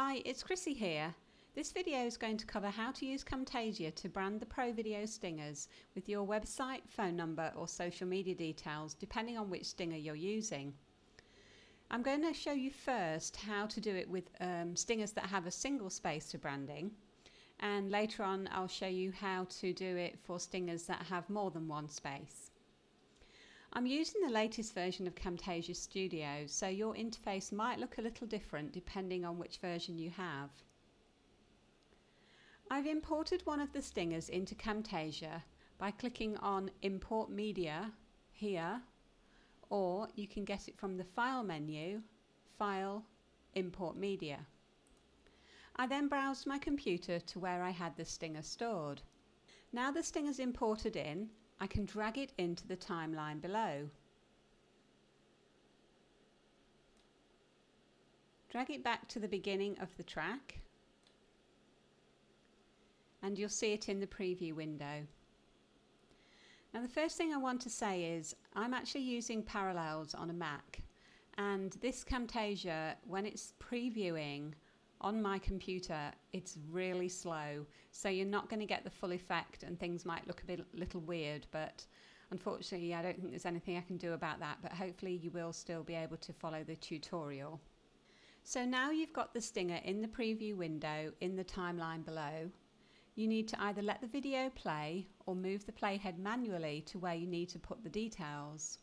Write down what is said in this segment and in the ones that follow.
Hi, it's Chrissy here. This video is going to cover how to use Camtasia to brand the Pro Video stingers with your website, phone number or social media details depending on which stinger you're using. I'm going to show you first how to do it with stingers that have a single space to branding, and later on I'll show you how to do it for stingers that have more than one space. I'm using the latest version of Camtasia Studio, so your interface might look a little different depending on which version you have. I've imported one of the stingers into Camtasia by clicking on Import Media here, or you can get it from the File menu, File, Import Media. I then browsed my computer to where I had the stinger stored. Now the stinger's imported in, I can drag it into the timeline below. Drag it back to the beginning of the track and you'll see it in the preview window. Now the first thing I want to say is I'm actually using Parallels on a Mac, and this Camtasia, when it's previewing on my computer, it's really slow, so you're not going to get the full effect and things might look a little weird, but unfortunately I don't think there's anything I can do about that, but hopefully you will still be able to follow the tutorial. So now you've got the stinger in the preview window in the timeline below. You need to either let the video play or move the playhead manually to where you need to put the details.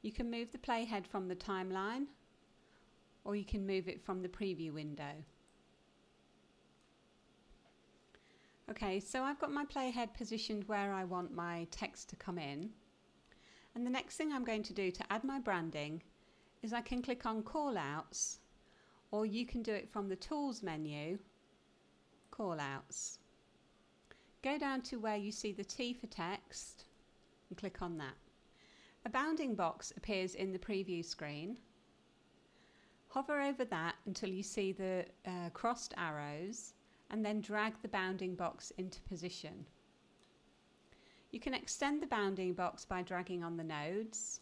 You can move the playhead from the timeline, or you can move it from the preview window. Okay, so I've got my playhead positioned where I want my text to come in. And the next thing I'm going to do to add my branding is I can click on Callouts, or you can do it from the Tools menu, Callouts. Go down to where you see the T for text and click on that. A bounding box appears in the preview screen. Hover over that until you see the crossed arrows and then drag the bounding box into position. You can extend the bounding box by dragging on the nodes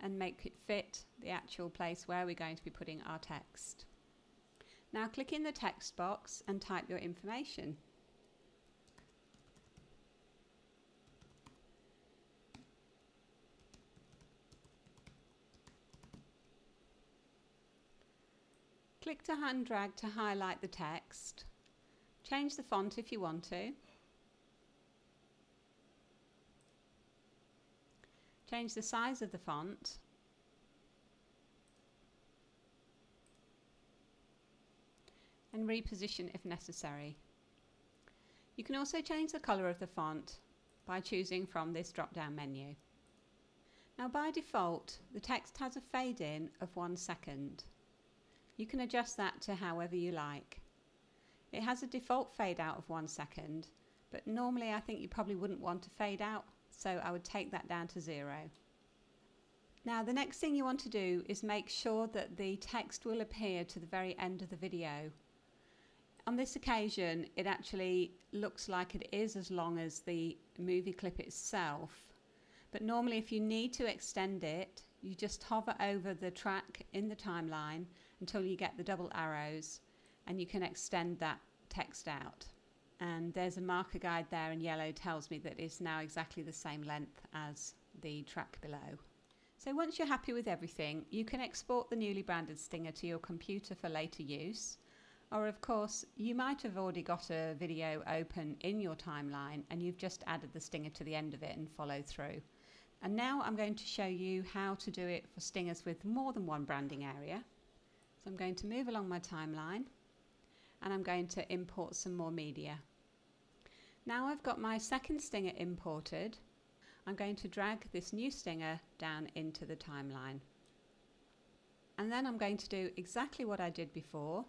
and make it fit the actual place where we're going to be putting our text. Now click in the text box and type your information. Click to hand drag to highlight the text. Change the font if you want to. Change the size of the font. And reposition if necessary. You can also change the colour of the font by choosing from this drop-down menu. Now by default, the text has a fade in of 1 second. You can adjust that to however you like. It has a default fade out of 1 second, but normally I think you probably wouldn't want to fade out, so I would take that down to 0. Now the next thing you want to do is make sure that the text will appear to the very end of the video. On this occasion it actually looks like it is as long as the movie clip itself, but normally if you need to extend it, you just hover over the track in the timeline until you get the double arrows and you can extend that text out. And there's a marker guide there in yellow, tells me that it's now exactly the same length as the track below. So once you're happy with everything, you can export the newly branded stinger to your computer for later use. Or of course, you might have already got a video open in your timeline and you've just added the stinger to the end of it and followed through. And now I'm going to show you how to do it for stingers with more than one branding area. So I'm going to move along my timeline and I'm going to import some more media. Now I've got my second stinger imported, I'm going to drag this new stinger down into the timeline. And then I'm going to do exactly what I did before.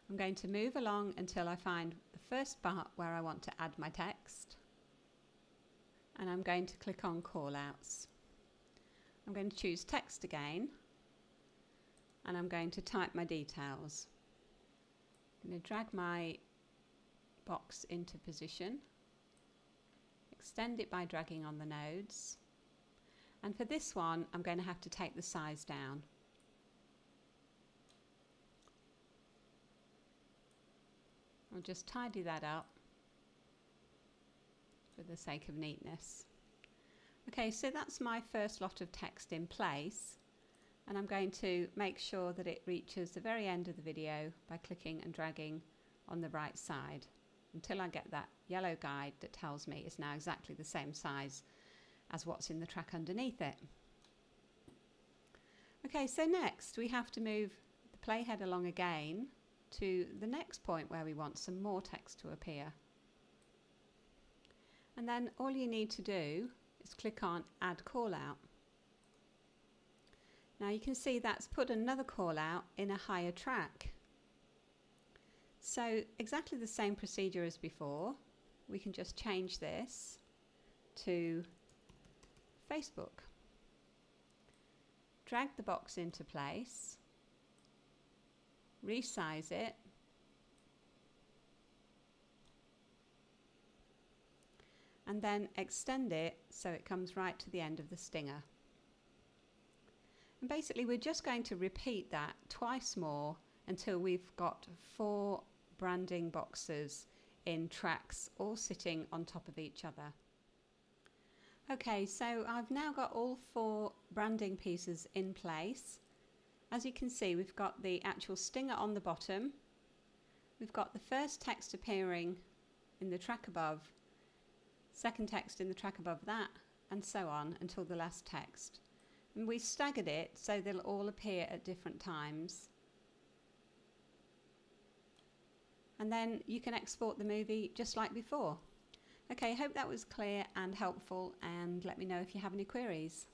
I'm going to move along until I find the first part where I want to add my text. And I'm going to click on Callouts. I'm going to choose text again and I'm going to type my details. I'm going to drag my box into position, extend it by dragging on the nodes, and for this one I'm going to have to take the size down. I'll just tidy that up for the sake of neatness. Okay, so that's my first lot of text in place, and I'm going to make sure that it reaches the very end of the video by clicking and dragging on the right side until I get that yellow guide that tells me it's now exactly the same size as what's in the track underneath it. Okay, so next we have to move the playhead along again to the next point where we want some more text to appear. And then all you need to do is click on Add Callout. Now you can see that's put another callout in a higher track. So exactly the same procedure as before. We can just change this to Facebook. Drag the box into place, resize it, and then extend it so it comes right to the end of the stinger. And basically we're just going to repeat that twice more until we've got 4 branding boxes in tracks all sitting on top of each other. Okay, so I've now got all 4 branding pieces in place. As you can see, we've got the actual stinger on the bottom, we've got the first text appearing in the track above, second text in the track above that, and so on until the last text. And we staggered it so they'll all appear at different times. And then you can export the movie just like before. Okay, hope that was clear and helpful, and let me know if you have any queries.